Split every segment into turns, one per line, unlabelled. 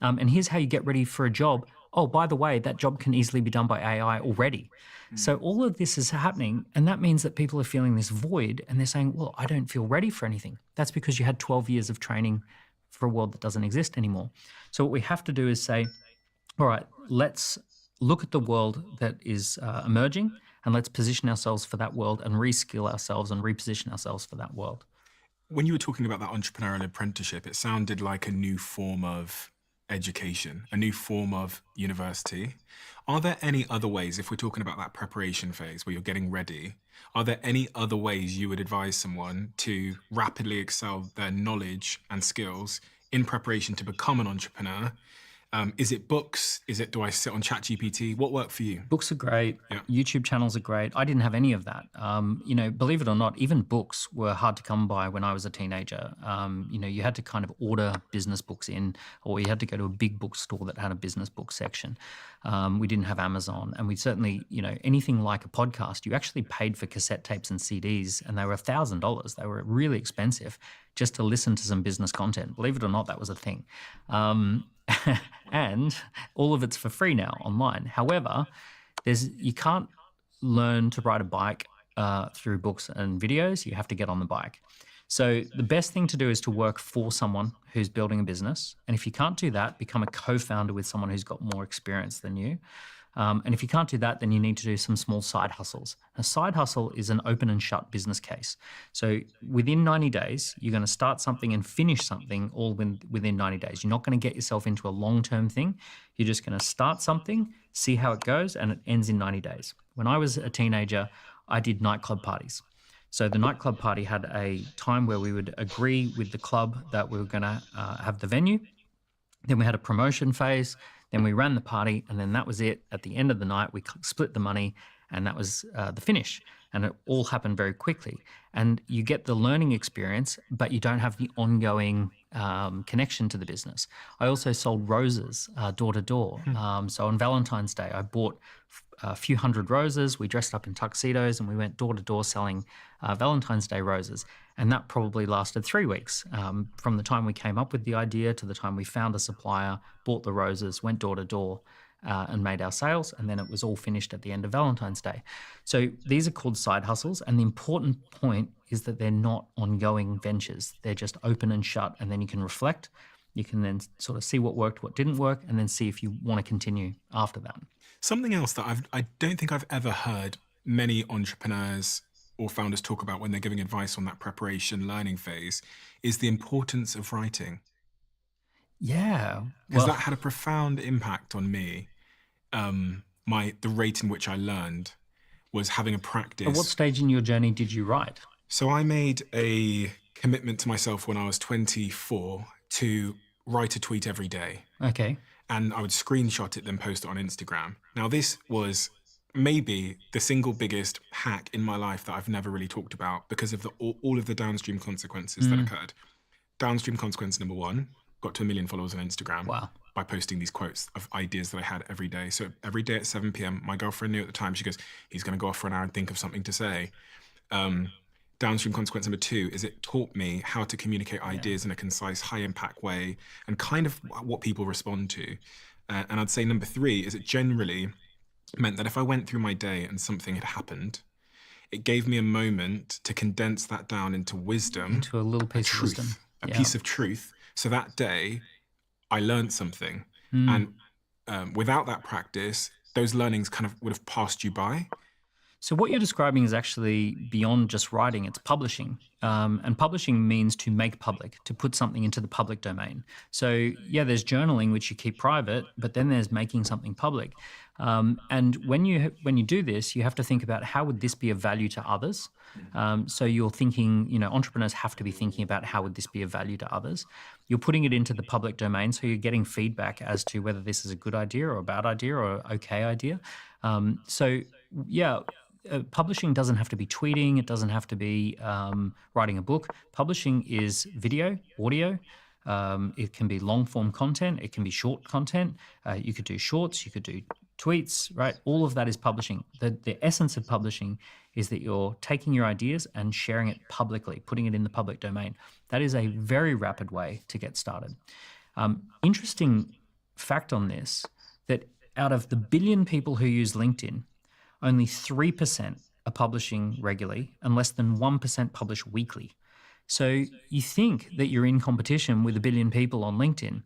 And here's how you get ready for a job. Oh, by the way, that job can easily be done by AI already. So all of this is happening, and that means that people are feeling this void, and they're saying, well, I don't feel ready for anything. That's because you had 12 years of training for a world that doesn't exist anymore. So what we have to do is say, all right, let's look at the world that is emerging, and let's position ourselves for that world and reskill ourselves and reposition ourselves for that world.
When you were talking about that entrepreneurial apprenticeship, it sounded like a new form of education, a new form of university. Are there any other ways, if we're talking about that preparation phase where you're getting ready, are there any other ways you would advise someone to rapidly excel their knowledge and skills in preparation to become an entrepreneur? Is it books? Do I sit on ChatGPT? What worked for you?
Books are great.
Yeah.
YouTube channels are great. I didn't have any of that. Believe it or not, even books were hard to come by when I was a teenager. You had to kind of order business books in, or you had to go to a big bookstore that had a business book section. We didn't have Amazon, and we certainly, anything like a podcast, you actually paid for cassette tapes and CDs, and they were $1,000. They were really expensive just to listen to some business content. Believe it or not, that was a thing. And all of it's for free now online. However, you can't learn to ride a bike through books and videos. You have to get on the bike. So the best thing to do is to work for someone who's building a business. And if you can't do that, become a co-founder with someone who's got more experience than you. And if you can't do that, then you need to do some small side hustles. A side hustle is an open and shut business case. So within 90 days, you're going to start something and finish something all within 90 days. You're not going to get yourself into a long-term thing. You're just going to start something, see how it goes, and it ends in 90 days. When I was a teenager, I did nightclub parties. So the nightclub party had a time where we would agree with the club that we were going to have the venue. Then we had a promotion phase. Then we ran the party, and then that was it. At the end of the night, we split the money, and that was the finish. And it all happened very quickly. And you get the learning experience, but you don't have the ongoing connection to the business. I also sold roses door to door. So on Valentine's Day, I bought a few hundred roses. We dressed up in tuxedos, and we went door to door selling Valentine's Day roses. And that probably lasted 3 weeks, from the time we came up with the idea to the time we found a supplier, bought the roses, went door to door, and made our sales, and then it was all finished at the end of Valentine's Day. So these are called side hustles, and the important point is that they're not ongoing ventures. They're just open and shut, and then you can reflect. You can then sort of see what worked, what didn't work, and then see if you want to continue after that.
Something else that I don't think I've ever heard many entrepreneurs or founders talk about when they're giving advice on that preparation learning phase is the importance of writing.
Yeah.
Because that had a profound impact on me. The rate in which I learned was having a practice.
At what stage in your journey did you write?
So I made a commitment to myself when I was 24 to write a tweet every day.
Okay.
And I would screenshot it, then post it on Instagram. Now, this was maybe the single biggest hack in my life that I've never really talked about because of all of the downstream consequences that occurred. Downstream consequence number one, got to 1 million followers on Instagram.
Wow.
By posting these quotes of ideas that I had every day. So every day at 7 p.m, my girlfriend knew at the time, she goes, he's going to go off for an hour and think of something to say. Downstream consequence number two is it taught me how to communicate ideas in a concise, high impact way and kind of what people respond to. And I'd say number three is it generally meant that if I went through my day and something had happened, it gave me a moment to condense that down into wisdom.
Into a little piece of wisdom.
A piece of truth. So that day, I learned something. And without that practice, those learnings kind of would have passed you by.
So what you're describing is actually beyond just writing, it's publishing. And publishing means to make public, to put something into the public domain. So yeah, there's journaling, which you keep private, but then there's making something public. And when you do this, you have to think about how would this be of value to others? So you're thinking, entrepreneurs have to be thinking about how would this be of value to others? You're putting it into the public domain, so you're getting feedback as to whether this is a good idea or a bad idea or an okay idea. Publishing doesn't have to be tweeting. It doesn't have to be writing a book. Publishing is video, audio. It can be long-form content. It can be short content. You could do shorts. You could do tweets, right? All of that is publishing. The essence of publishing is that you're taking your ideas and sharing it publicly, putting it in the public domain. That is a very rapid way to get started. Interesting fact on this, that out of the billion people who use LinkedIn, only 3% are publishing regularly and less than 1% publish weekly. So you think that you're in competition with a billion people on LinkedIn.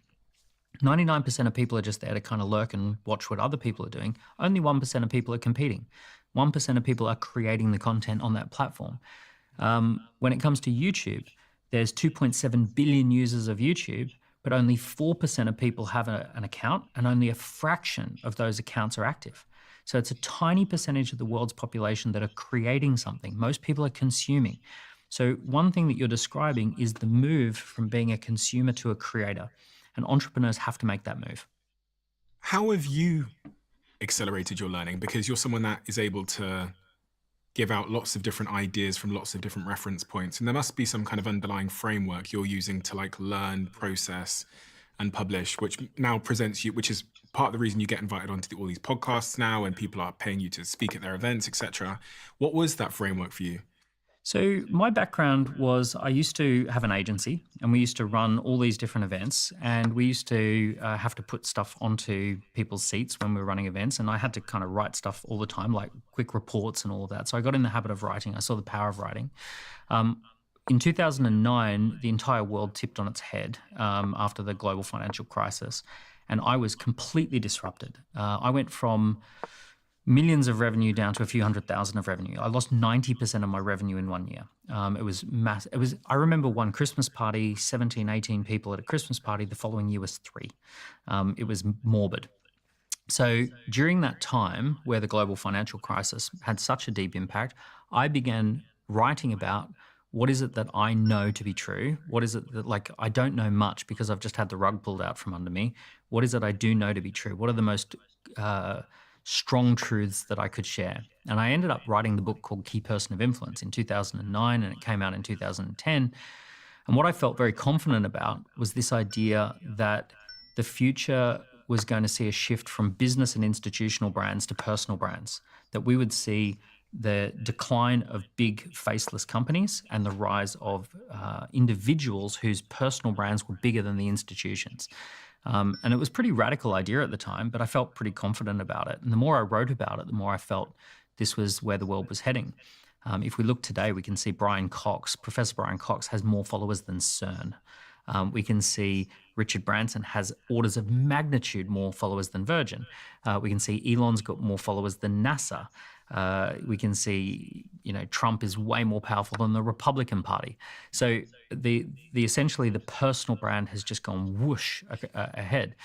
99% of people are just there to kind of lurk and watch what other people are doing. Only 1% of people are competing. 1% of people are creating the content on that platform. When it comes to YouTube, there's 2.7 billion users of YouTube, but only 4% of people have an account, and only a fraction of those accounts are active. So it's a tiny percentage of the world's population that are creating something. Most people are consuming. So one thing that you're describing is the move from being a consumer to a creator, and entrepreneurs have to make that move.
How have you accelerated your learning? Because you're someone that is able to give out lots of different ideas from lots of different reference points. And there must be some kind of underlying framework you're using to like learn, process, and publish, which now presents you, which is part of the reason you get invited onto all these podcasts now and people are paying you to speak at their events, etc. What was that framework for you?
So my background was I used to have an agency, and we used to run all these different events, and we used to have to put stuff onto people's seats when we were running events, and I had to kind of write stuff all the time, like quick reports and all of that. So I got in the habit of writing. I saw the power of writing. In 2009, the entire world tipped on its head after the global financial crisis, and I was completely disrupted. I went from millions of revenue down to a few 100,000 of revenue. I lost 90% of my revenue in 1 year. It was massive. I remember one Christmas party, 17, 18 people at a Christmas party. The following year was 3. It was morbid. So during that time where the global financial crisis had such a deep impact, I began writing about what is it that I know to be true? What is it that, like, I don't know much because I've just had the rug pulled out from under me. What is it I do know to be true? What are the most strong truths that I could share? And I ended up writing the book called Key Person of Influence in 2009, and it came out in 2010. And what I felt very confident about was this idea that the future was going to see a shift from business and institutional brands to personal brands, that we would see the decline of big faceless companies and the rise of individuals whose personal brands were bigger than the institutions. And it was a pretty radical idea at the time, but I felt pretty confident about it. And the more I wrote about it, the more I felt this was where the world was heading. If we look today, we can see Professor Brian Cox has more followers than CERN. We can see Richard Branson has orders of magnitude more followers than Virgin. We can see Elon's got more followers than NASA. We can see, Trump is way more powerful than the Republican Party. So the essentially the personal brand has just gone whoosh ahead.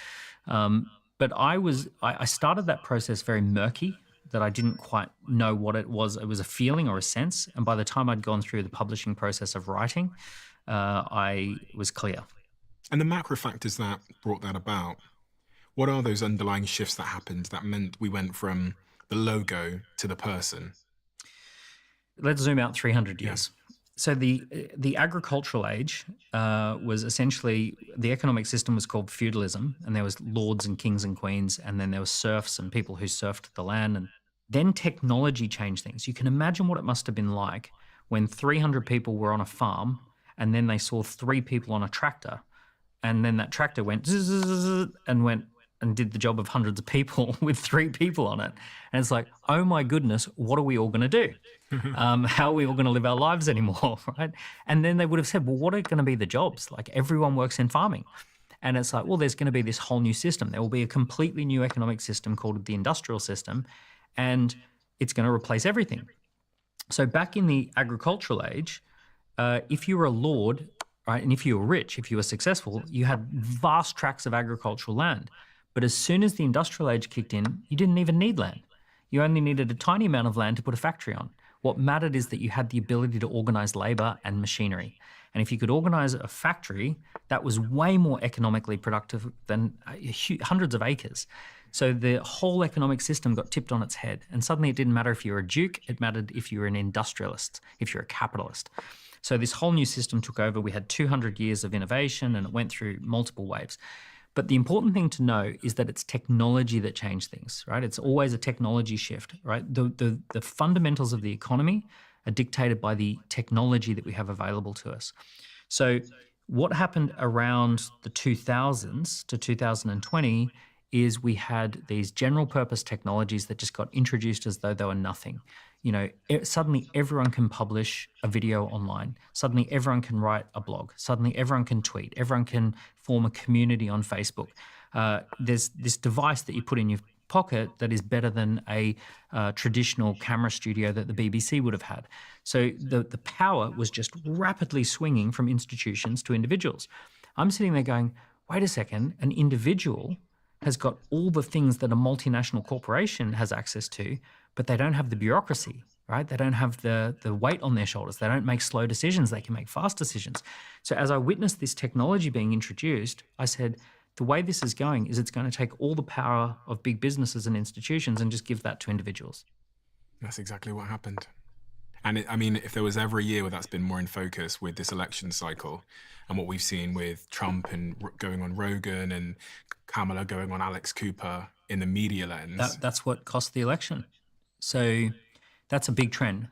But I started that process very murky, that I didn't quite know what it was. It was a feeling or a sense. And by the time I'd gone through the publishing process of writing, I was clear.
And the macro factors that brought that about, what are those underlying shifts that happened that meant we went from the logo to the person?
Let's zoom out 300 years. Yeah. So the agricultural age was essentially, the economic system was called feudalism, and there was lords and kings and queens, and then there was serfs and people who serfed the land. And then technology changed things. You can imagine what it must have been like when 300 people were on a farm, and then they saw 3 people on a tractor, and then that tractor went zzz and did the job of hundreds of people with 3 people on it. And it's like, oh my goodness, what are we all going to do? How are we all going to live our lives anymore, right? And then they would have said, well, what are going to be the jobs? Like, everyone works in farming. And it's like, well, there's going to be this whole new system. There will be a completely new economic system called the industrial system, and it's going to replace everything. So back in the agricultural age, if you were a lord, right, and if you were rich, if you were successful, you had vast tracts of agricultural land. But as soon as the industrial age kicked in, you didn't even need land. You only needed a tiny amount of land to put a factory on. What mattered is that you had the ability to organize labor and machinery. And if you could organize a factory, that was way more economically productive than hundreds of acres. So the whole economic system got tipped on its head. And suddenly it didn't matter if you were a duke, it mattered if you were an industrialist, if you're a capitalist. So this whole new system took over. We had 200 years of innovation, and it went through multiple waves. But the important thing to know is that it's technology that changed things, right? It's always a technology shift, right? The fundamentals of the economy are dictated by the technology that we have available to us. So What happened around the 2000s to 2020 is we had these general purpose technologies that just got introduced as though they were nothing. Suddenly everyone can publish a video online. Suddenly everyone can write a blog. Suddenly everyone can tweet. Everyone can form a community on Facebook. There's this device that you put in your pocket that is better than a traditional camera studio that the BBC would have had. So the power was just rapidly swinging from institutions to individuals. I'm sitting there going, wait a second, an individual has got all the things that a multinational corporation has access to, but they don't have the bureaucracy, right? They don't have the weight on their shoulders. They don't make slow decisions. They can make fast decisions. So as I witnessed this technology being introduced, I said, the way this is going is it's going to take all the power of big businesses and institutions and just give that to individuals.
That's exactly what happened. And I mean, if there was ever a year where that's been more in focus with this election cycle and what we've seen with Trump and going on Rogan and Kamala going on Alex Cooper in the media lens.
That's what cost the election. So that's a big trend.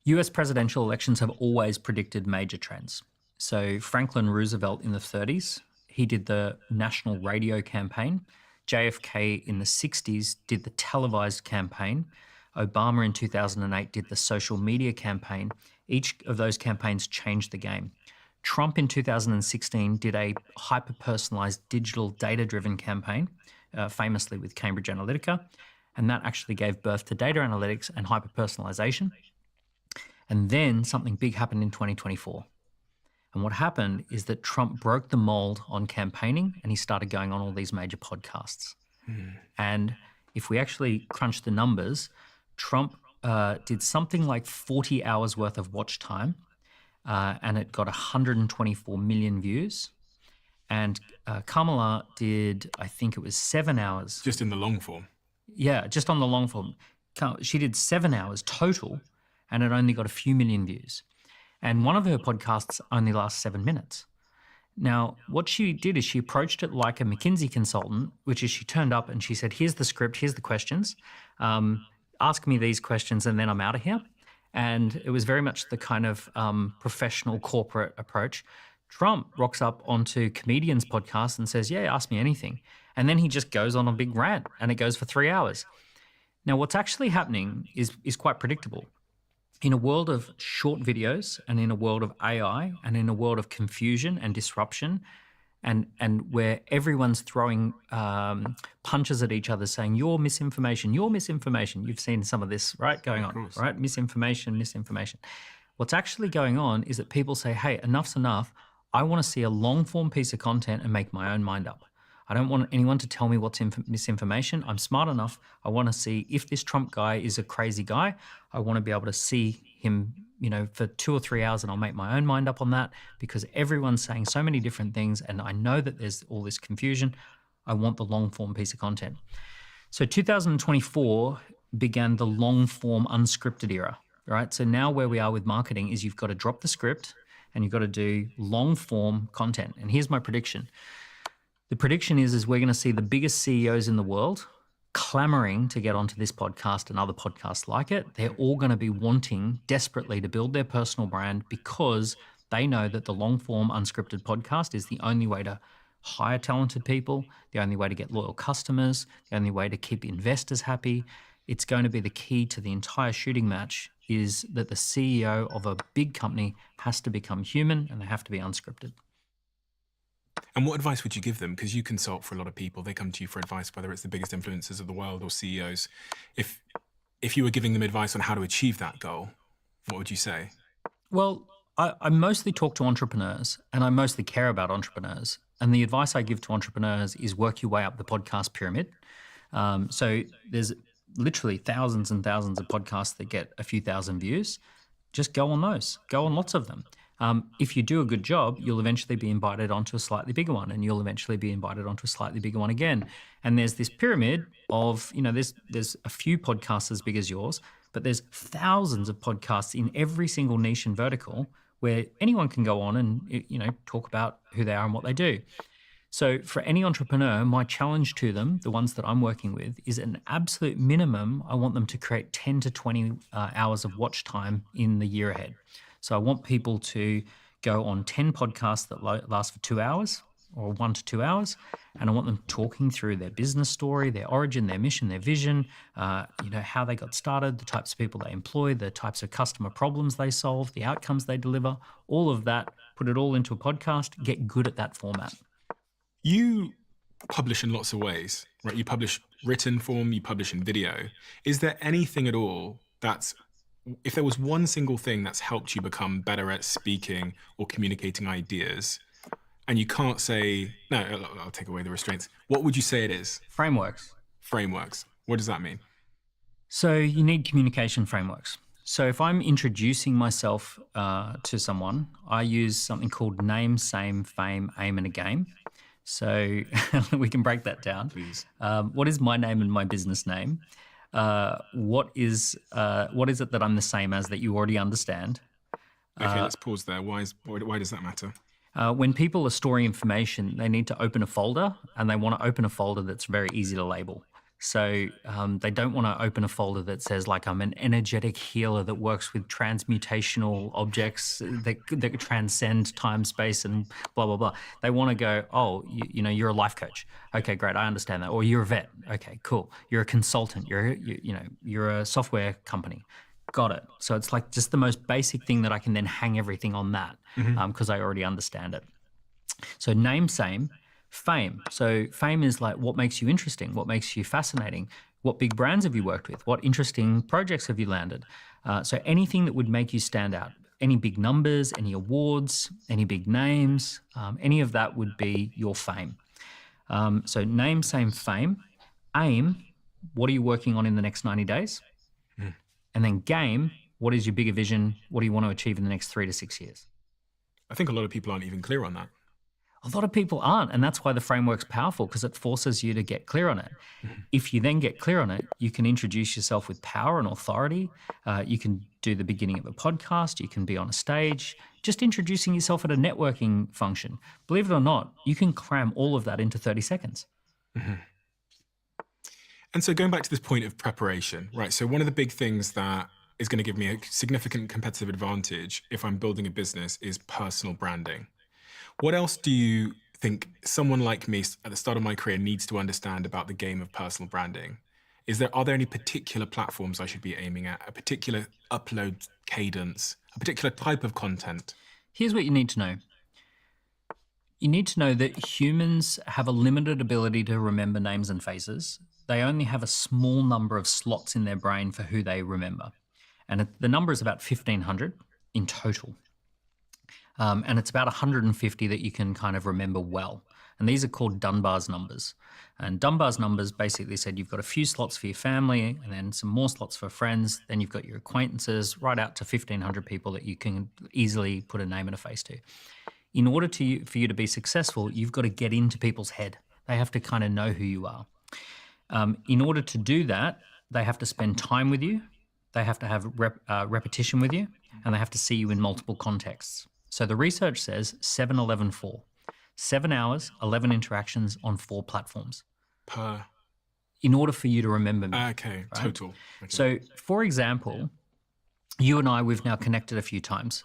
US presidential elections have always predicted major trends. So Franklin Roosevelt in the 30s, he did the national radio campaign. JFK in the 60s did the televised campaign. Obama in 2008 did the social media campaign. Each of those campaigns changed the game. Trump in 2016 did a hyper-personalized digital data-driven campaign, famously with Cambridge Analytica, and that actually gave birth to data analytics and hyper-personalization. And then something big happened in 2024. And what happened is that Trump broke the mold on campaigning and he started going on all these major podcasts. And if we actually crunch the numbers, Trump did something like 40 hours worth of watch time and it got 124 million views. And Kamala did, I think it was 7 hours.
Just in the long form.
Yeah, just on the long form. She did 7 hours total and it only got a few million views. And one of her podcasts only lasts 7 minutes. Now, what she did is she approached it like a McKinsey consultant, which is she turned up and she said, here's the script, here's the questions. Ask me these questions and then I'm out of here. And it was very much the kind of professional corporate approach. Trump rocks up onto comedians' podcasts and says, yeah, ask me anything. And then he just goes on a big rant and it goes for 3 hours. Now, what's actually happening is quite predictable. In a world of short videos and in a world of AI and in a world of confusion and disruption and where everyone's throwing punches at each other saying, you're misinformation. You've seen some of this, right, going on, right? Misinformation. What's actually going on is that people say, hey, enough's enough. I want to see a long-form piece of content and make my own mind up. I don't want anyone to tell me what's misinformation. I'm smart enough. I want to see if this Trump guy is a crazy guy. I want to be able to see him, for 2 or 3 hours and I'll make my own mind up on that because everyone's saying so many different things and I know that there's all this confusion. I want the long form piece of content. So 2024 began the long form unscripted era, right? So now where we are with marketing is you've got to drop the script and you've got to do long form content. And here's my prediction. The prediction is we're going to see the biggest CEOs in the world clamoring to get onto this podcast and other podcasts like it. They're all going to be wanting desperately to build their personal brand because they know that the long form unscripted podcast is the only way to hire talented people, the only way to get loyal customers, the only way to keep investors happy. It's going to be the key to the entire shooting match is that the CEO of a big company has to become human and they have to be unscripted.
And what advice would you give them? Because you consult for a lot of people. They come to you for advice, whether it's the biggest influencers of the world or CEOs. If you were giving them advice on how to achieve that goal, what would you say?
Well, I mostly talk to entrepreneurs and I mostly care about entrepreneurs. And the advice I give to entrepreneurs is work your way up the podcast pyramid. So there's literally thousands and thousands of podcasts that get a few thousand views. Just go on those. Go on lots of them. If you do a good job, you'll eventually be invited onto a slightly bigger one and you'll eventually be invited onto a slightly bigger one again. And there's this pyramid of, there's a few podcasts as big as yours, but there's thousands of podcasts in every single niche and vertical where anyone can go on and, talk about who they are and what they do. So for any entrepreneur, my challenge to them, the ones that I'm working with, is an absolute minimum. I want them to create 10 to 20 hours of watch time in the year ahead. So I want people to go on 10 podcasts that last for 2 hours or 1 to 2 hours, and I want them talking through their business story, their origin, their mission, their vision, how they got started, the types of people they employ, the types of customer problems they solve, the outcomes they deliver, all of that, put it all into a podcast, get good at that format.
You publish in lots of ways, right? You publish written form, you publish in video. Is there anything at all if there was one single thing that's helped you become better at speaking or communicating ideas, and you can't say, no, I'll take away the restraints, what would you say it is?
Frameworks.
Frameworks. What does that mean?
So you need communication frameworks. So if I'm introducing myself to someone, I use something called name, same, fame, aim, and a game. So we can break that down.
Please.
What is my name and my business name? What is it that I'm the same as that you already understand?
Okay, let's pause there. Why does that matter?
When people are storing information, they need to open a folder, and they want to open a folder that's very easy to label. So they don't want to open a folder that says, like, I'm an energetic healer that works with transmutational objects that transcend time, space, and blah, blah, blah. They want to go, oh, you're a life coach. Okay, great, I understand that. Or you're a vet. Okay, cool. You're a consultant. You're a software company. Got it. So it's like just the most basic thing that I can then hang everything on that because I already understand it. So name, same. Fame. So fame is like what makes you interesting, what makes you fascinating, what big brands have you worked with, what interesting projects have you landed. So anything that would make you stand out, any big numbers, any awards, any big names, any of that would be your fame. So name, same, fame. Aim, what are you working on in the next 90 days? And then game, what is your bigger vision? What do you want to achieve in the next 3 to 6 years?
I think a lot of people aren't even clear on that.
A lot of people aren't, and that's why the framework's powerful, because it forces you to get clear on it. If you then get clear on it, you can introduce yourself with power and authority. You can do the beginning of a podcast. You can be on a stage, just introducing yourself at a networking function. Believe it or not, you can cram all of that into 30 seconds.
And so going back to this point of preparation, right? So one of the big things that is going to give me a significant competitive advantage if I'm building a business is personal branding. What else do you think someone like me at the start of my career needs to understand about the game of personal branding? Are there any particular platforms I should be aiming at, a particular upload cadence, a particular type of content?
Here's what you need to know. You need to know that humans have a limited ability to remember names and faces. They only have a small number of slots in their brain for who they remember. And the number is about 1,500 in total. And it's about 150 that you can kind of remember well. And these are called Dunbar's numbers. And Dunbar's numbers basically said you've got a few slots for your family and then some more slots for friends. Then you've got your acquaintances, right out to 1,500 people that you can easily put a name and a face to. In order for you to be successful, you've got to get into people's head. They have to kind of know who you are. In order to do that, they have to spend time with you. They have to have repetition with you, and they have to see you in multiple contexts. So the research says 7, 11, 4. 7 hours, 11 interactions on 4 platforms. In order for you to remember me.
Okay, right? Total. Okay.
So, for example, you and I, we've now connected a few times.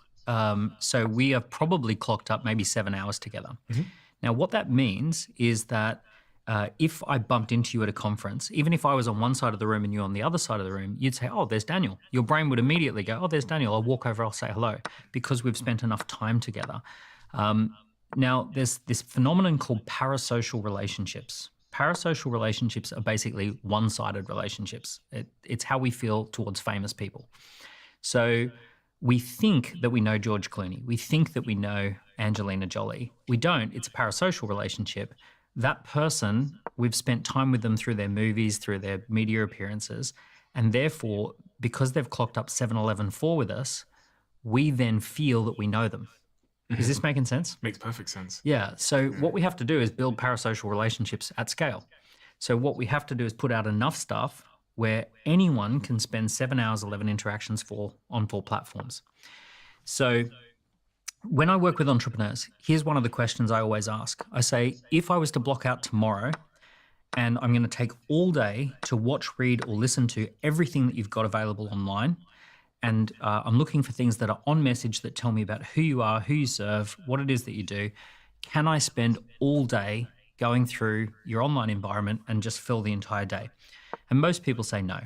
So we have probably clocked up maybe 7 hours together. Now, what that means is that if I bumped into you at a conference, even if I was on one side of the room and you're on the other side of the room, you'd say, oh, there's Daniel. Your brain would immediately go, oh, there's Daniel. I'll walk over, I'll say hello, because we've spent enough time together. Now, there's this phenomenon called parasocial relationships. Parasocial relationships are basically one-sided relationships. It's how we feel towards famous people. So we think that we know George Clooney. We think that we know Angelina Jolie. We don't. It's a parasocial relationship. That person, we've spent time with them through their movies, through their media appearances, and therefore, because they've clocked up 7, 11, 4 with us, we then feel that we know them. Is this making sense?
Makes perfect sense.
Yeah. So what we have to do is build parasocial relationships at scale. So what we have to do is put out enough stuff where anyone can spend 7 hours, 11 interactions on 4 platforms. So when I work with entrepreneurs, here's one of the questions I always ask. I say, if I was to block out tomorrow and I'm going to take all day to watch, read, or listen to everything that you've got available online, and I'm looking for things that are on message that tell me about who you are, who you serve, what it is that you do. Can I spend all day going through your online environment and just fill the entire day? And most people say no.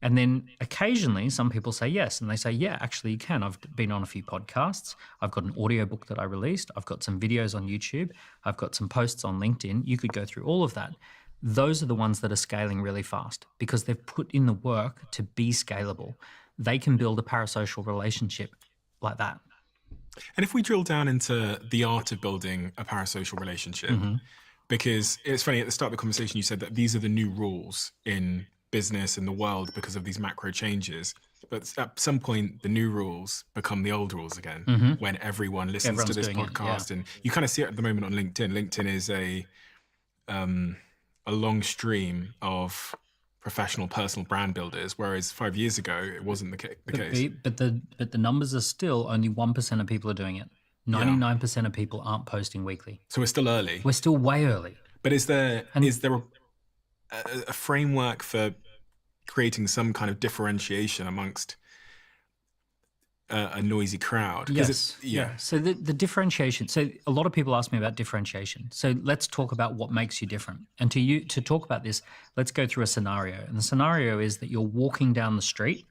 And then occasionally some people say yes, and they say, yeah, actually you can. I've been on a few podcasts. I've got an audiobook that I released. I've got some videos on YouTube. I've got some posts on LinkedIn. You could go through all of that. Those are the ones that are scaling really fast because they've put in the work to be scalable. They can build a parasocial relationship like that.
And if we drill down into the art of building a parasocial relationship, because it's funny, at the start of the conversation, you said that these are the new rules in business and the world because of these macro changes. But at some point, the new rules become the old rules again when everyone listens to this podcast. And you kind of see it at the moment on LinkedIn. LinkedIn is a long stream of professional personal brand builders, whereas 5 years ago, it wasn't the case.
But the numbers are still only 1% of people are doing it. 99% of people aren't posting weekly.
So we're still early.
We're still way early.
But is there a framework for creating some kind of differentiation amongst a noisy crowd?
Yes. So the differentiation. So a lot of people ask me about differentiation. So let's talk about what makes you different. And to talk about this, let's go through a scenario. And the scenario is that you're walking down the street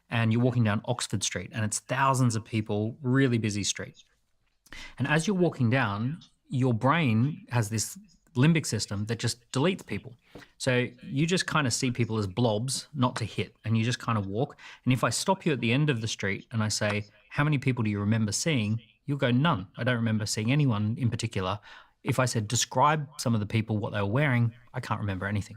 and you're walking down Oxford Street and it's thousands of people, really busy street. And as you're walking down, your brain has this limbic system that just deletes people. So you just kind of see people as blobs, not to hit, and you just kind of walk. And if I stop you at the end of the street and I say, how many people do you remember seeing? You'll go, none. I don't remember seeing anyone in particular. If I said, describe some of the people, what they were wearing, I can't remember anything.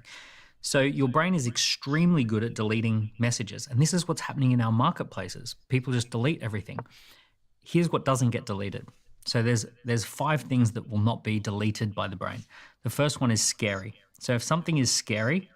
So your brain is extremely good at deleting messages. And this is what's happening in our marketplaces. People just delete everything. Here's what doesn't get deleted. So there's 5 things that will not be deleted by the brain. The first one is scary. So if something is scary,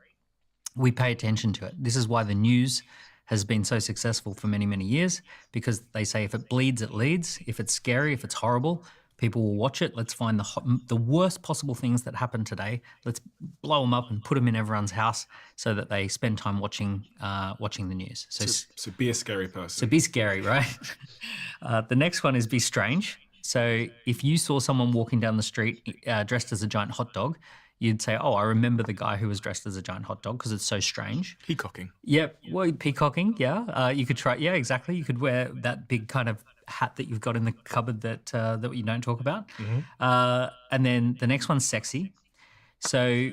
we pay attention to it. This is why the news has been so successful for many, many years, because they say if it bleeds, it leads. If it's scary, if it's horrible, people will watch it. Let's find the worst possible things that happen today. Let's blow them up and put them in everyone's house so that they spend time watching the news.
So be a scary person.
So be scary, right? The next one is be strange. So if you saw someone walking down the street dressed as a giant hot dog, you'd say, oh, I remember the guy who was dressed as a giant hot dog because it's so strange.
Peacocking.
Yep. Well, peacocking, yeah. You could try, yeah, exactly. You could wear that big kind of hat that you've got in the cupboard that you don't talk about. And then the next one's sexy. So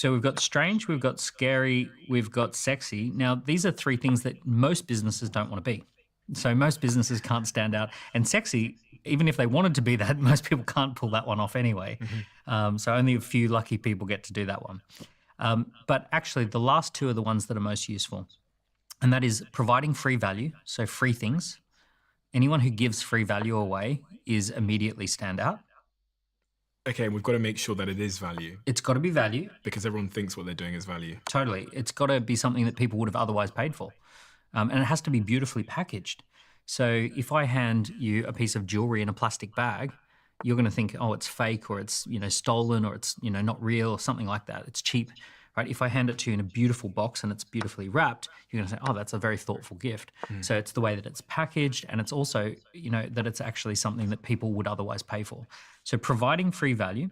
we've got strange, we've got scary, we've got sexy. Now, these are 3 things that most businesses don't want to be. So most businesses can't stand out. And sexy, even if they wanted to be that, most people can't pull that one off anyway. So only a few lucky people get to do that one. But actually, the last 2 are the ones that are most useful. And that is providing free value, so free things. Anyone who gives free value away is immediately stand out.
Okay, we've got to make sure that it is value.
It's got to be value.
Because everyone thinks what they're doing is value.
Totally. It's got to be something that people would have otherwise paid for. And it has to be beautifully packaged. So if I hand you a piece of jewelry in a plastic bag, you're going to think, oh, it's fake or it's, stolen or it's, not real or something like that. It's cheap, right? If I hand it to you in a beautiful box and it's beautifully wrapped, you're going to say, oh, that's a very thoughtful gift. So it's the way that it's packaged and it's also, that it's actually something that people would otherwise pay for. So providing free value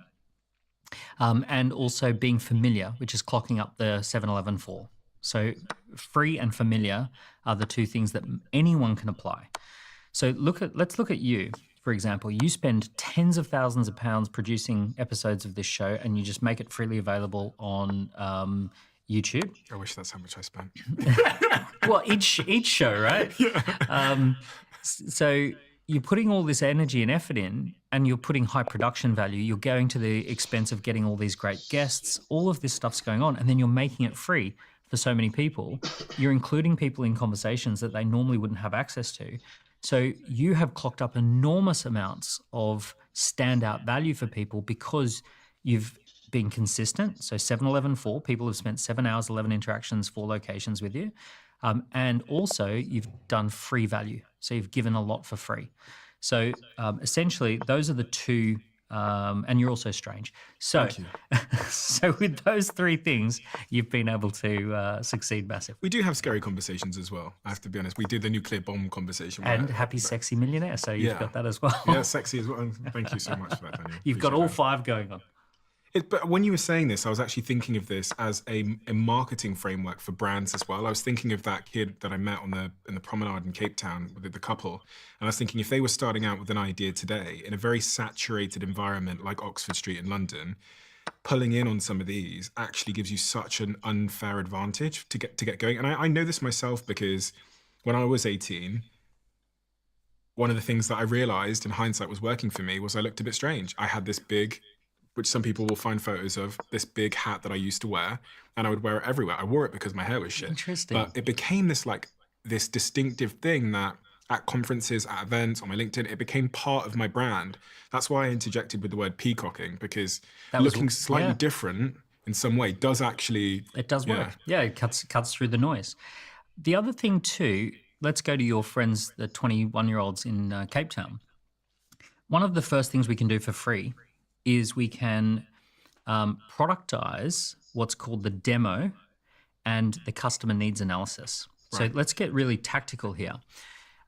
and also being familiar, which is clocking up the 7-Eleven 4. So free and familiar are the 2 things that anyone can apply. So let's look at you, for example. You spend tens of thousands of pounds producing episodes of this show and you just make it freely available on YouTube.
I wish that's how much I spent.
Well, each show, right? So you're putting all this energy and effort in and you're putting high production value. You're going to the expense of getting all these great guests. All of this stuff's going on and then you're making it free for so many people. You're including people in conversations that they normally wouldn't have access to. So you have clocked up enormous amounts of standout value for people because you've been consistent. So 7-Eleven 4, people have spent 7 hours, 11 interactions, 4 locations with you. And also you've done free value. So you've given a lot for free. So essentially those are the 2 and you're also strange. So,
Thank you.
so with those three things, you've been able to succeed massively.
We do have scary conversations as well. I have to be honest. We did the nuclear bomb conversation.
And happy, sexy millionaire. So you've got that as well.
Yeah, sexy as well. Thank you so much for that, Daniel.
You've got
Appreciate
all
that.
5 going on.
But when you were saying this, I was actually thinking of this as a marketing framework for brands as well. I was thinking of that kid that I met in the promenade in Cape Town with the couple. And I was thinking if they were starting out with an idea today in a very saturated environment like Oxford Street in London, pulling in on some of these actually gives you such an unfair advantage to get going. And I know this myself because when I was 18, one of the things that I realized in hindsight was working for me was I looked a bit strange. I had this big, which some people will find photos of, this big hat that I used to wear, and I would wear it everywhere. I wore it because my hair was shit.
Interesting.
But it became this distinctive thing that at conferences, at events, on my LinkedIn, it became part of my brand. That's why I interjected with the word peacocking, because looking slightly different in some way does actually...
It does work. Yeah, it cuts through the noise. The other thing too, let's go to your friends, the 21-year-olds in Cape Town. One of the first things we can do for free is we can productize what's called the demo and the customer needs analysis. Right. So let's get really tactical here.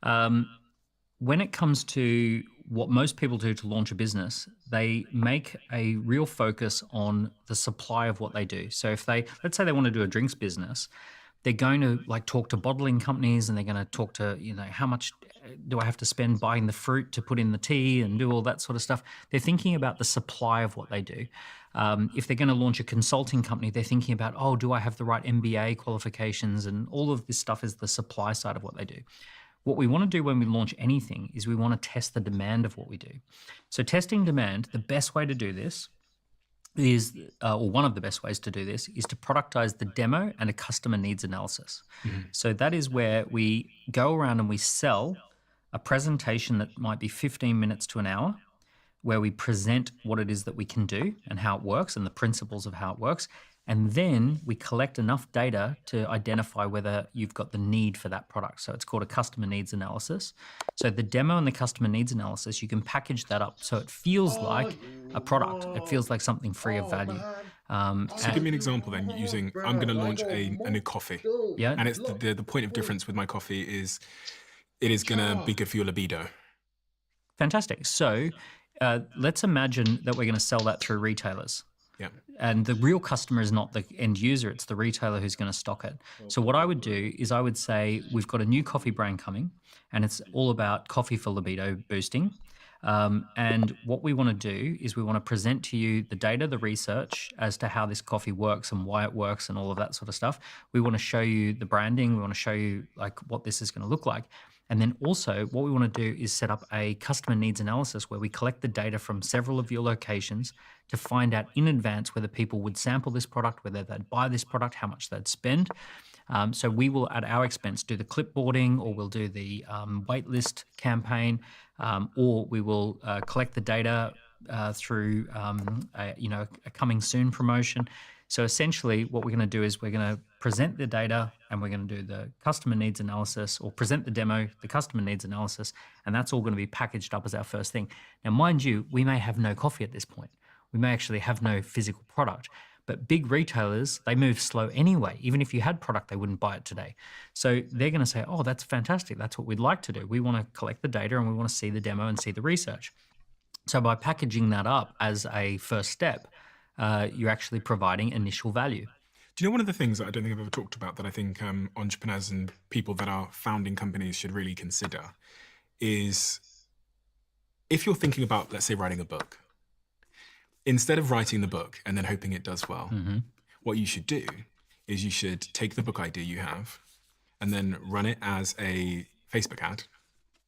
When it comes to what most people do to launch a business, they make a real focus on the supply of what they do. So if let's say they want to do a drinks business, they're going to talk to bottling companies and they're going to talk to, how much do I have to spend buying the fruit to put in the tea and do all that sort of stuff. They're thinking about the supply of what they do. If they're going to launch a consulting company, they're thinking about, do I have the right MBA qualifications? And all of this stuff is the supply side of what they do. What we want to do when we launch anything is we want to test the demand of what we do. So testing demand, the best way to do this is, or one of the best ways to do this, is to productize the demo and a customer needs analysis. Mm-hmm. So that is where we go around and we sell a presentation that might be 15 minutes to an hour, where we present what it is that we can do and how it works and the principles of how it works. And then we collect enough data to identify whether you've got the need for that product. So it's called a customer needs analysis. So the demo and the customer needs analysis, you can package that up so it feels like a product. It feels like something free of value.
So give me an example then, using, I'm going to launch a new coffee.
Yeah.
And it's the point of difference with my coffee is it is going to be good for your libido.
Fantastic. So let's imagine that we're going to sell that through retailers.
Yeah.
And the real customer is not the end user, it's the retailer who's going to stock it. So what I would do is I would say, we've got a new coffee brand coming and it's all about coffee for libido boosting. And what we want to do is we want to present to you the data, the research as to how this coffee works and why it works and all of that sort of stuff. We want to show you the branding. We want to show you what this is going to look like. And then also what we want to do is set up a customer needs analysis where we collect the data from several of your locations to find out in advance whether people would sample this product, whether they'd buy this product, how much they'd spend. So we will, at our expense, do the clipboarding, or we'll do the waitlist campaign, or we will collect the data through a coming soon promotion. So essentially what we're going to do is we're going to present the data and we're going to do the customer needs analysis, or present the demo, the customer needs analysis, and that's all going to be packaged up as our first thing. Now, mind you, we may have no coffee at this point. We may actually have no physical product, but big retailers, they move slow anyway. Even if you had product, they wouldn't buy it today. So they're going to say, oh, that's fantastic. That's what we'd like to do. We want to collect the data and we want to see the demo and see the research. So by packaging that up as a first step, you're actually providing initial value.
Do you know one of the things that I don't think I've ever talked about that I think entrepreneurs and people that are founding companies should really consider is, if you're thinking about, let's say, writing a book, instead of writing the book and then hoping it does well, what you should do is you should take the book idea you have and then run it as a Facebook ad,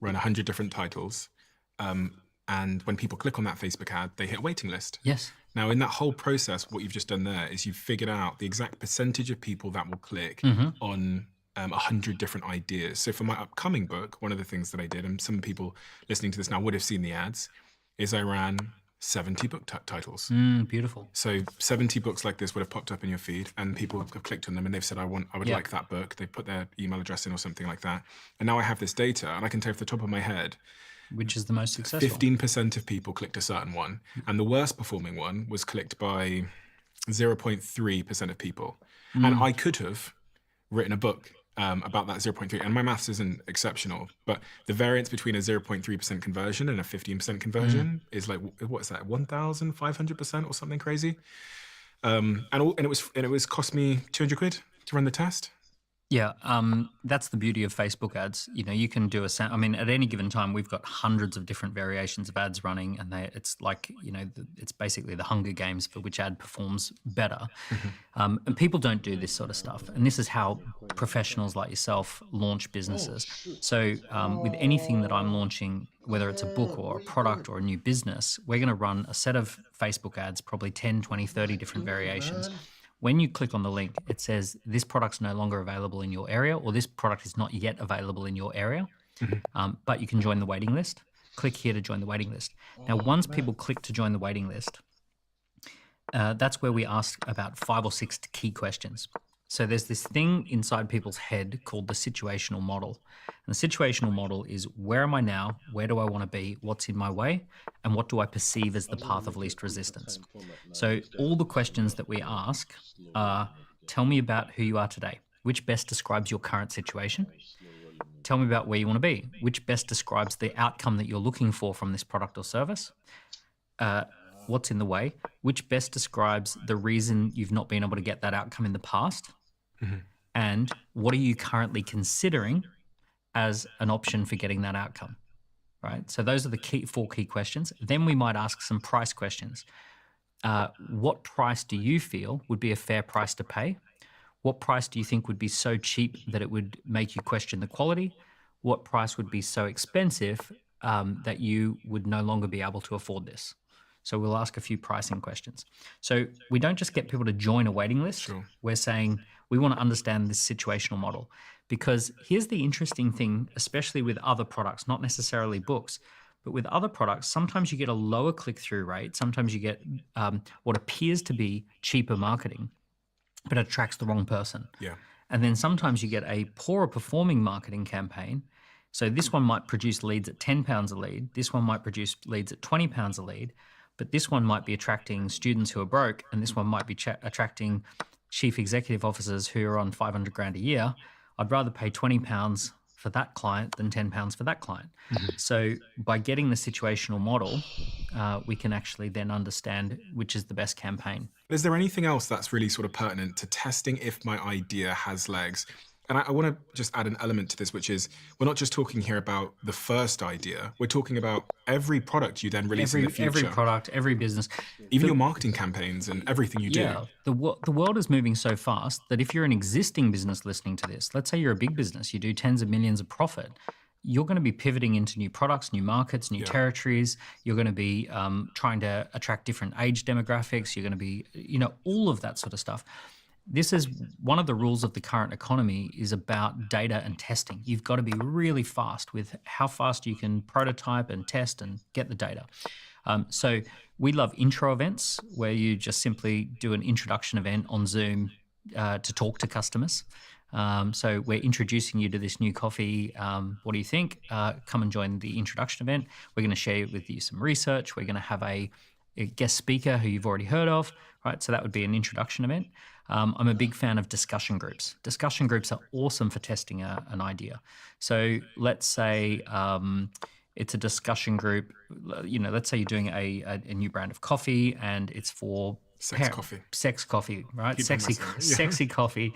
run 100 different titles. And when people click on that Facebook ad, they hit a waiting list.
Yes.
Now, in that whole process, what you've just done there is you've figured out the exact percentage of people that will click on 100 different ideas. So for my upcoming book, one of the things that I did, and some people listening to this now would have seen the ads, is I ran 70 book titles.
Beautiful.
So 70 books like this would have popped up in your feed, and people have clicked on them and they've said, I would like that book. They put their email address in or something like that. And now I have this data and I can tell off the top of my head
Which is the most successful?
15% of people clicked a certain one, and the worst performing one was clicked by 0.3% of people. And I could have written a book about that 0.3, and my maths isn't exceptional, but the variance between a 0.3% conversion and a 15% conversion is like, what is that, 1,500% or something crazy? And it was cost me 200 quid to run the test.
Yeah, that's the beauty of Facebook ads. You know, you can do I mean, at any given time, we've got hundreds of different variations of ads running, and it's like, you know, it's basically the Hunger Games for which ad performs better. And people don't do this sort of stuff. And this is how professionals like yourself launch businesses. So with anything that I'm launching, whether it's a book or a product or a new business, we're going to run a set of Facebook ads, probably 10, 20, 30 different variations. When you click on the link, it says this product's no longer available in your area, or this product is not yet available in your area, but you can join the waiting list. Click here to join the waiting list. Now, once people click to join the waiting list, that's where we ask about 5 or 6 key questions. So there's this thing inside people's head called the situational model. And the situational model is, where am I now? Where do I want to be? What's in my way? And what do I perceive as the path of least resistance? So all the questions that we ask are, tell me about who you are today. Which best describes your current situation? Tell me about where you want to be. Which best describes the outcome that you're looking for from this product or service? What's in the way? Which best describes the reason you've not been able to get that outcome in the past? And what are you currently considering as an option for getting that outcome, right? So those are the 4 key questions. Then we might ask some price questions. What price do you feel would be a fair price to pay? What price do you think would be so cheap that it would make you question the quality? What price would be so expensive that you would no longer be able to afford this? So we'll ask a few pricing questions. So we don't just get people to join a waiting list.
Sure.
We're saying we want to understand this situational model, because here's the interesting thing, especially with other products, not necessarily books, but with other products, sometimes you get a lower click-through rate. Sometimes you get what appears to be cheaper marketing, but attracts the wrong person.
Yeah.
And then sometimes you get a poorer performing marketing campaign. So this one might produce leads at £10 a lead. This one might produce leads at £20 a lead. But this one might be attracting students who are broke, and this one might be attracting chief executive officers who are on 500 grand a year. I'd rather pay £20 for that client than £10 for that client. So by getting the situational model, we can actually then understand which is the best campaign.
Is there anything else that's really sort of pertinent to testing if my idea has legs? And I want to just add an element to this, which is, we're not just talking here about the first idea. We're talking about every product you then release in the future.
Every product, every business.
Even your marketing campaigns and everything you do.
Yeah, the world is moving so fast that if you're an existing business listening to this, let's say you're a big business, you do tens of millions of profit, you're going to be pivoting into new products, new markets, new territories. You're going to be trying to attract different age demographics. You're going to be, you know, all of that sort of stuff. This is one of the rules of the current economy, is about data and testing. You've got to be really fast with how fast you can prototype and test and get the data. So we love intro events, where you just simply do an introduction event on Zoom to talk to customers. So we're introducing you to this new coffee. What do you think? Come and join the introduction event. We're going to share with you some research. We're going to have a guest speaker who you've already heard of, right? So that would be an introduction event. I'm a big fan of discussion groups. Discussion groups are awesome for testing an idea. So let's say it's a discussion group. You know, let's say you're doing a new brand of coffee, and it's for
Sex coffee,
right?
Keep
Sexy coffee.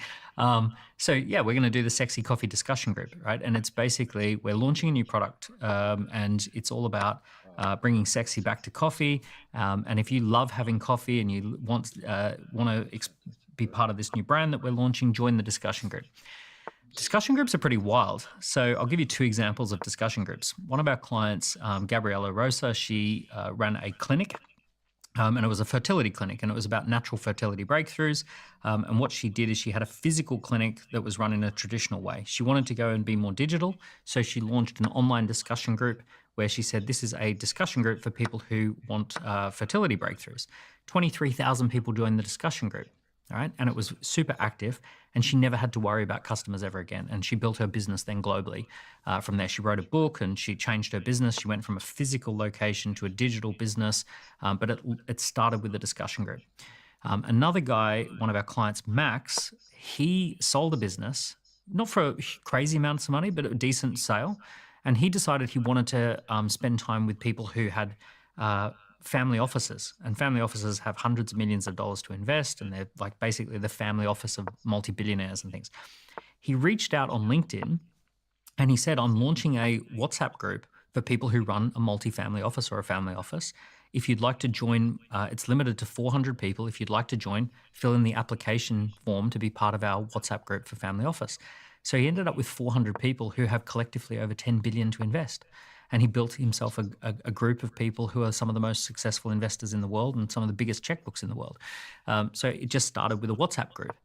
So yeah, we're going to do the sexy coffee discussion group, right? And it's basically, we're launching a new product, and it's all about bringing sexy back to coffee. And if you love having coffee and you want to be part of this new brand that we're launching, join the discussion group. Discussion groups are pretty wild. So I'll give you 2 examples of discussion groups. One of our clients, Gabriella Rosa, she ran a clinic. And it was a fertility clinic, and it was about natural fertility breakthroughs. And what she did is, she had a physical clinic that was run in a traditional way. She wanted to go and be more digital, so she launched an online discussion group where she said, this is a discussion group for people who want fertility breakthroughs. 23,000 people joined the discussion group. All right. And it was super active, and she never had to worry about customers ever again. And she built her business then globally. From there, she wrote a book and she changed her business. She went from a physical location to a digital business, but it started with a discussion group. Another guy, one of our clients, Max, he sold a business, not for a crazy amounts of money, but a decent sale. And he decided he wanted to spend time with people who had family offices, and family offices have hundreds of millions of dollars to invest, and they're like basically the family office of multi-billionaires and things. He reached out on LinkedIn and he said, I'm launching a WhatsApp group for people who run a multi-family office or a family office. If you'd like to join, it's limited to 400 people. If you'd like to join, fill in the application form to be part of our WhatsApp group for family office. So he ended up with 400 people who have collectively over 10 billion to invest. And he built himself a group of people who are some of the most successful investors in the world and some of the biggest checkbooks in the world. So it just started with a WhatsApp group.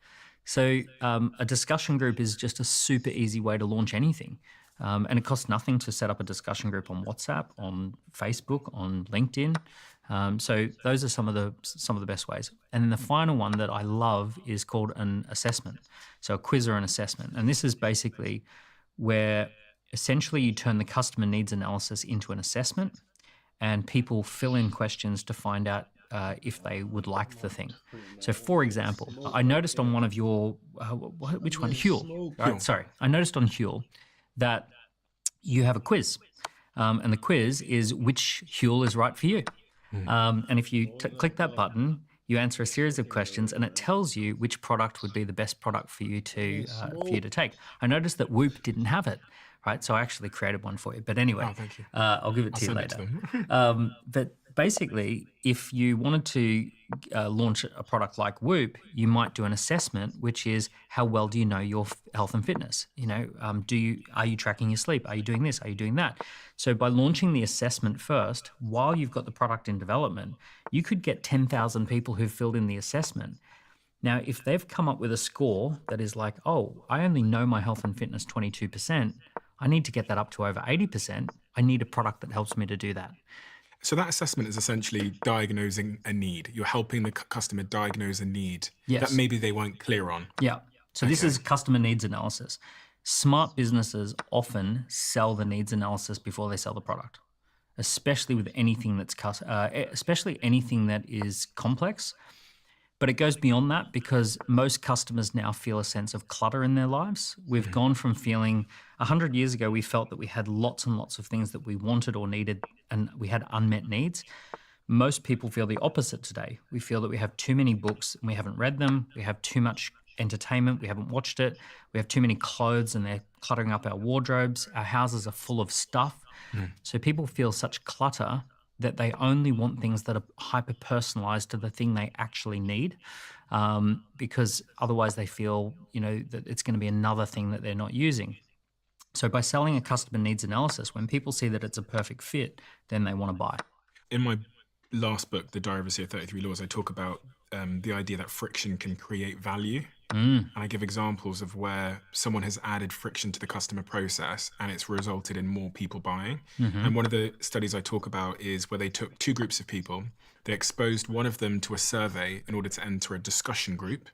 So a discussion group is just a super easy way to launch anything. And it costs nothing to set up a discussion group on WhatsApp, on Facebook, on LinkedIn. So those are some of the best ways. And then the final one that I love is called an assessment. So a quiz or an assessment. And this is basically where essentially you turn the customer needs analysis into an assessment, and people fill in questions to find out if they would like the thing. So for example, I noticed on one of your, which one? Huel. Right? Sorry. I noticed on Huel that you have a quiz. And the quiz is which Huel is right for you. And if you click that button, you answer a series of questions, and it tells you which product would be the best product for you to take. I noticed that Whoop didn't have it, right? So I actually created one for you. But anyway,
thank you.
I'll give it to you later. But basically, if you wanted to launch a product like Whoop, you might do an assessment, which is how well do you know your health and fitness? You know, are you tracking your sleep? Are you doing this? Are you doing that? So by launching the assessment first, while you've got the product in development, you could get 10,000 people who've filled in the assessment. Now, if they've come up with a score that is like, oh, I only know my health and fitness 22%, I need to get that up to over 80%. I need a product that helps me to do that.
So that assessment is essentially diagnosing a need. You're helping the customer diagnose a need that maybe they weren't clear on.
Yeah. So this is customer needs analysis. Smart businesses often sell the needs analysis before they sell the product, especially with anything that's especially anything that is complex. But it goes beyond that, because most customers now feel a sense of clutter in their lives. We've gone from feeling 100 years ago, we felt that we had lots and lots of things that we wanted or needed, and we had unmet needs. Most people feel the opposite today. We feel that we have too many books and we haven't read them. We have too much entertainment. We haven't watched it. We have too many clothes and they're cluttering up our wardrobes. Our houses are full of stuff. So people feel such clutter that they only want things that are hyper-personalized to the thing they actually need, because otherwise they feel, that it's going to be another thing that they're not using. So by selling a customer needs analysis, when people see that it's a perfect fit, then they want to buy.
In my last book, The Diary of a CEO 33 Laws, I talk about the idea that friction can create value. And I give examples of where someone has added friction to the customer process and it's resulted in more people buying. And one of the studies I talk about is where they took two groups of people. They exposed one of them to a survey in order to enter a discussion group,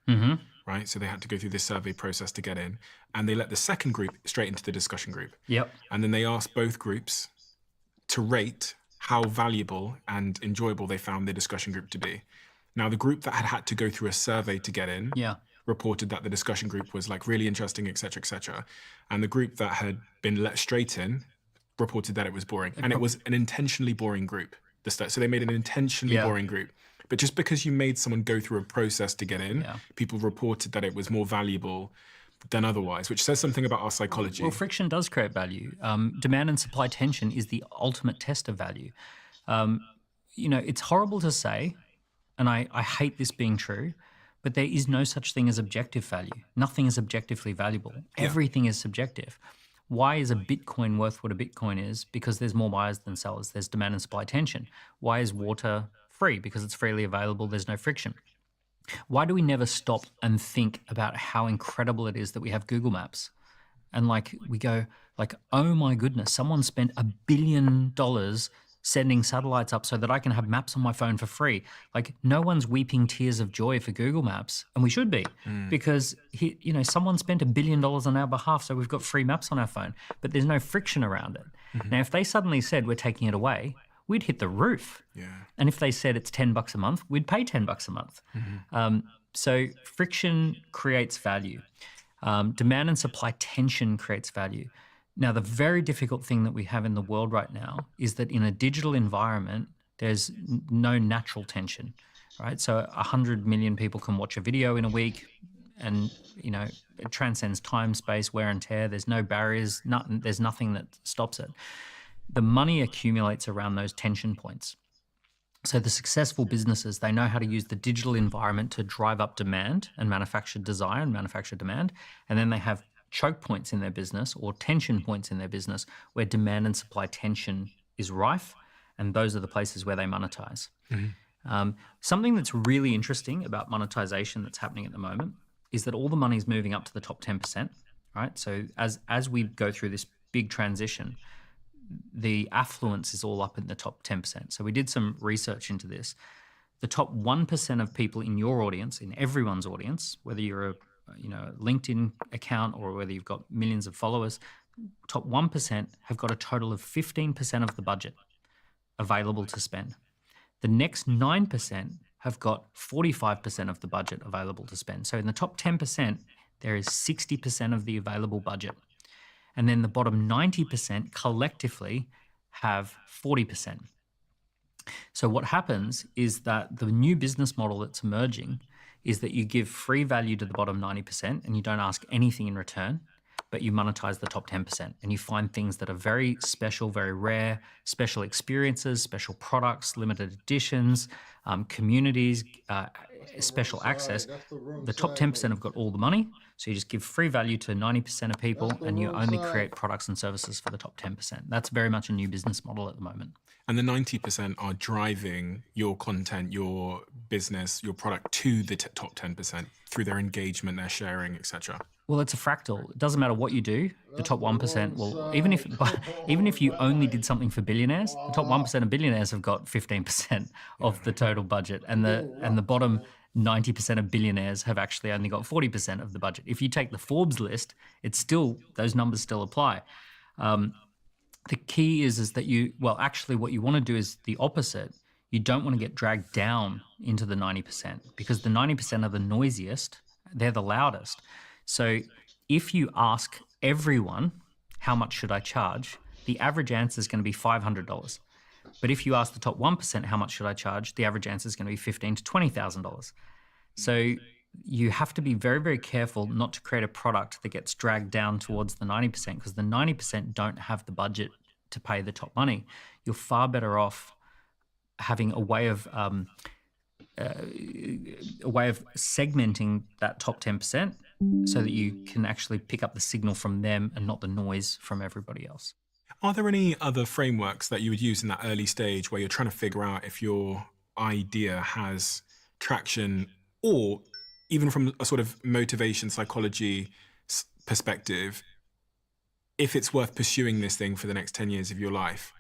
right? So they had to go through this survey process to get in. And they let the second group straight into the discussion group. And then they asked both groups to rate how valuable and enjoyable they found the discussion group to be. Now, the group that had to go through a survey to get in reported that the discussion group was like really interesting, et cetera, et cetera. And the group that had been let straight in reported that it was boring. And it was an intentionally boring group. So they made an intentionally boring group. But just because you made someone go through a process to get in, people reported that it was more valuable than otherwise, which says something about our psychology.
Well, friction does create value. Demand and supply tension is the ultimate test of value. It's horrible to say, and I hate this being true, but there is no such thing as objective value. Nothing is objectively valuable. Everything is subjective. Why is a Bitcoin worth what a Bitcoin is? Because there's more buyers than sellers. There's demand and supply tension. Why is water free? Because it's freely available. There's no friction. Why do we never stop and think about how incredible it is that we have Google Maps? And we go oh my goodness, someone spent $1 billion sending satellites up so that I can have maps on my phone for free. Like, no one's weeping tears of joy for Google Maps, and we should be, because someone spent $1 billion on our behalf, so we've got free maps on our phone, but there's no friction around it. Now, if they suddenly said we're taking it away, we'd hit the roof.
Yeah.
And if they said it's $10 a month, we'd pay $10 a month. So friction creates value. Demand and supply tension creates value. Now, the very difficult thing that we have in the world right now is that in a digital environment, there's no natural tension, right? So 100 million people can watch a video in a week, and it transcends time, space, wear and tear. There's no barriers. There's nothing that stops it. The money accumulates around those tension points. So the successful businesses, they know how to use the digital environment to drive up demand and manufacture desire and manufacture demand. And then they have choke points in their business, or tension points in their business, where demand and supply tension is rife. And those are the places where they monetize. Something that's really interesting about monetization that's happening at the moment is that all the money is moving up to the top 10%, right? So as we go through this big transition, the affluence is all up in the top 10%. So we did some research into this. The top 1% of people in your audience, in everyone's audience, whether you're a LinkedIn account or whether you've got millions of followers, top 1% have got a total of 15% of the budget available to spend. The next 9% have got 45% of the budget available to spend. So in the top 10%, there is 60% of the available budget. And then the bottom 90% collectively have 40%. So what happens is that the new business model that's emerging is that you give free value to the bottom 90% and you don't ask anything in return, but you monetize the top 10%. And you find things that are very special, very rare, special experiences, special products, limited editions, communities, special access. The top 10% have got all the money. So you just give free value to 90% of people, and you only create products and services for the top 10%. That's very much a new business model at the moment.
And the 90% are driving your content, your business, your product to the top 10% through their engagement, their sharing, etc.
Well, it's a fractal. It doesn't matter what you do. The top 1% will, even if you only did something for billionaires, the top 1% of billionaires have got 15% of the total budget, and the bottom 90% of billionaires have actually only got 40% of the budget. If you take the Forbes list, those numbers still apply. The key is that what you want to do is the opposite. You don't want to get dragged down into the 90%, because the 90% are the noisiest. They're the loudest. So if you ask everyone, how much should I charge? The average answer is going to be $500. But if you ask the top 1%, how much should I charge? The average answer is going to be $15,000 to $20,000. So you have to be very, very careful not to create a product that gets dragged down towards the 90%, because the 90% don't have the budget to pay the top money. You're far better off having a way of segmenting that top 10% so that you can actually pick up the signal from them and not the noise from everybody else.
Are there any other frameworks that you would use in that early stage where you're trying to figure out if your idea has traction, or even from a sort of motivation psychology perspective, if it's worth pursuing this thing for the next 10 years of your life?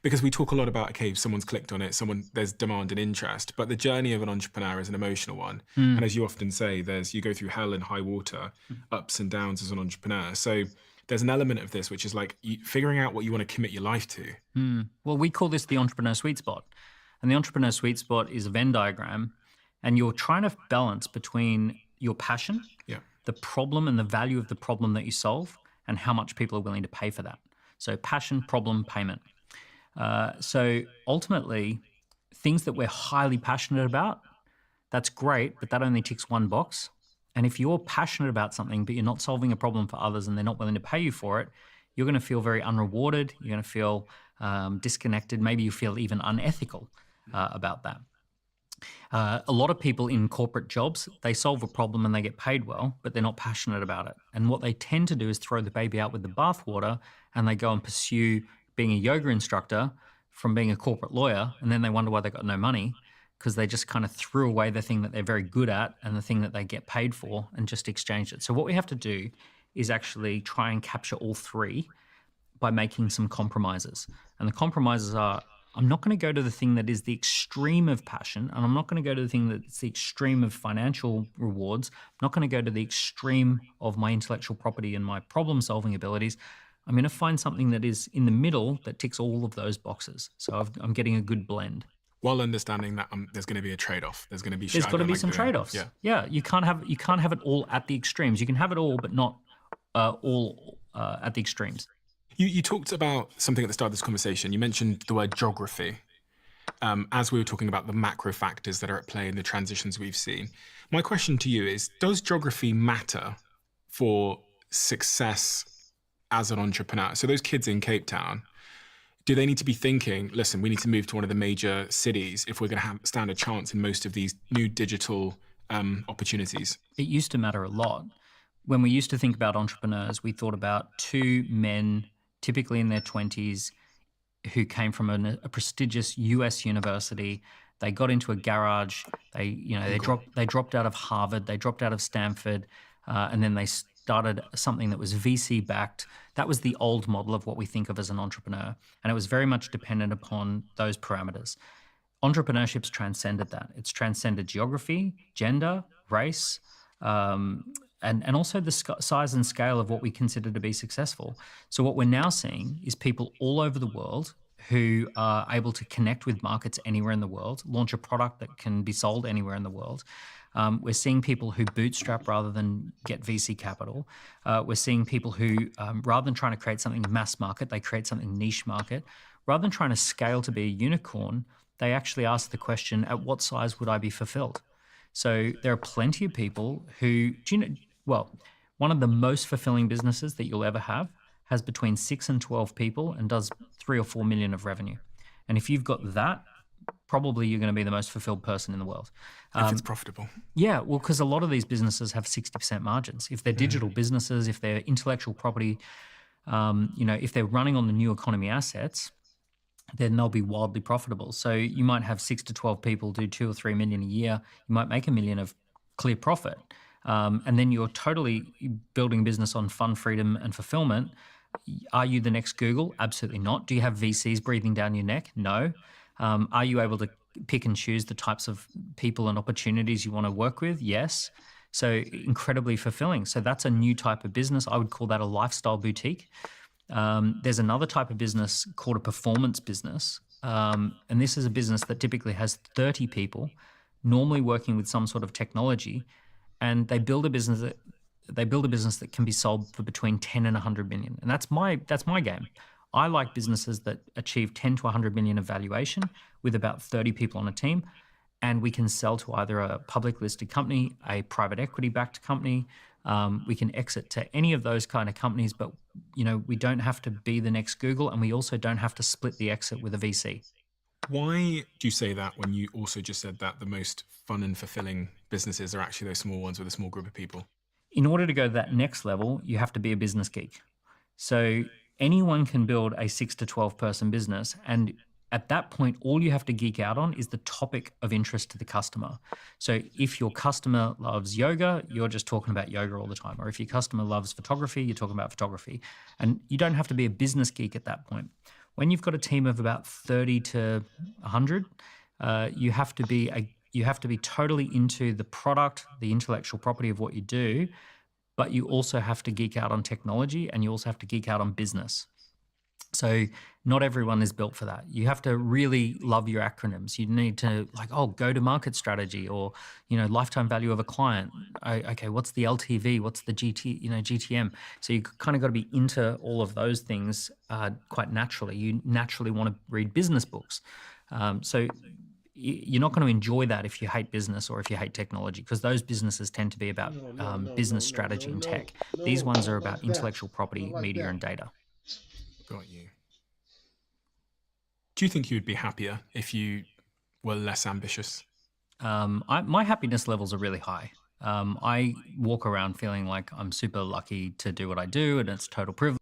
Because we talk a lot about, okay, someone's clicked on it, there's demand and interest, but the journey of an entrepreneur is an emotional one. And as you often say, you go through hell and high water, ups and downs as an entrepreneur. So there's an element of this which is like figuring out what you want to commit your life to.
Well, we call this the entrepreneur sweet spot. And the entrepreneur sweet spot is a Venn diagram, and you're trying to balance between your passion, the problem and the value of the problem that you solve, and how much people are willing to pay for that. So passion, problem, payment. So ultimately, things that we're highly passionate about, that's great, but that only ticks one box. And if you're passionate about something, but you're not solving a problem for others and they're not willing to pay you for it, you're going to feel very unrewarded. You're going to feel disconnected. Maybe you feel even unethical about that. A lot of people in corporate jobs, they solve a problem and they get paid well, but they're not passionate about it. And what they tend to do is throw the baby out with the bathwater, and they go and pursue being a yoga instructor from being a corporate lawyer, and then they wonder why they got no money, because they just kind of threw away the thing that they're very good at and the thing that they get paid for and just exchanged it. So what we have to do is actually try and capture all three by making some compromises. And the compromises are, I'm not going to go to the thing that is the extreme of passion, and I'm not going to go to the thing that's the extreme of financial rewards. I'm not going to go to the extreme of my intellectual property and my problem-solving abilities. I'm going to find something that is in the middle that ticks all of those boxes. So I'm getting a good blend.
While understanding that there's going to be a trade-off. There's going to be shit
There's
I
got to
don't
be
like
some
doing.
trade-offs.
Yeah.
Yeah, you can't have it all at the extremes. You can have it all, but not all at the extremes.
You talked about something at the start of this conversation. You mentioned the word geography. As we were talking about the macro factors that are at play in the transitions we've seen. My question to you is, does geography matter for success as an entrepreneur? So those kids in Cape Town, do they need to be thinking, listen, we need to move to one of the major cities if we're going to stand a chance in most of these new digital opportunities?
It used to matter a lot. When we used to think about entrepreneurs, we thought about two men, typically in their 20s, who came from a prestigious US university. They got into a garage. They dropped out of Harvard. They dropped out of Stanford, and then they started something that was VC backed. That was the old model of what we think of as an entrepreneur, and it was very much dependent upon those parameters. Entrepreneurship's transcended that. It's transcended geography, gender, race, and also the size and scale of what we consider to be successful. So what we're now seeing is people all over the world who are able to connect with markets anywhere in the world, launch a product that can be sold anywhere in the world. We're seeing people who bootstrap rather than get VC capital. We're seeing people who, rather than trying to create something mass market, they create something niche market. Rather than trying to scale to be a unicorn, they actually ask the question, at what size would I be fulfilled? So there are plenty of people who, one of the most fulfilling businesses that you'll ever have has between 6 and 12 people and does 3 or 4 million of revenue. And if you've got that, probably you're going to be the most fulfilled person in the world.
If it's profitable.
Yeah, well, because a lot of these businesses have 60% margins. If they're digital businesses, if they're intellectual property, if they're running on the new economy assets, then they'll be wildly profitable. So you might have 6 to 12 people do 2 or 3 million a year. You might make $1 million of clear profit. And then you're totally building a business on fun, freedom, and fulfillment. Are you the next Google? Absolutely not. Do you have VCs breathing down your neck? No. Are you able to pick and choose the types of people and opportunities you want to work with? Yes. So incredibly fulfilling. So that's a new type of business. I would call that a lifestyle boutique. There's another type of business called a performance business. And this is a business that typically has 30 people, normally working with some sort of technology, and they build a business that can be sold for between 10 and 100 million. And that's my game. I like businesses that achieve 10 to 100 million of valuation with about 30 people on a team, and we can sell to either a public listed company, a private equity backed company. We can exit to any of those kind of companies, but we don't have to be the next Google, and we also don't have to split the exit with a VC.
Why do you say that when you also just said that the most fun and fulfilling businesses are actually those small ones with a small group of people?
In order to go to that next level, you have to be a business geek. So anyone can build a 6 to 12 person business, and at that point, all you have to geek out on is the topic of interest to the customer. So if your customer loves yoga, you're just talking about yoga all the time. Or if your customer loves photography, you're talking about photography. And you don't have to be a business geek at that point. When you've got a team of about 30 to 100, you have to be totally into the product, the intellectual property of what you do, but you also have to geek out on technology, and you also have to geek out on business. So not everyone is built for that. You have to really love your acronyms. You need to go to market strategy, or, lifetime value of a client. Okay, what's the LTV? What's the GTM? So you kind of got to be into all of those things quite naturally. You naturally want to read business books. So you're not going to enjoy that if you hate business or if you hate technology, because those businesses tend to be about business strategy and tech. These ones are about intellectual property, media, and data.
Got you. Do you think you would be happier if you were less ambitious?
My happiness levels are really high. I walk around feeling like I'm super lucky to do what I do, and it's total privilege.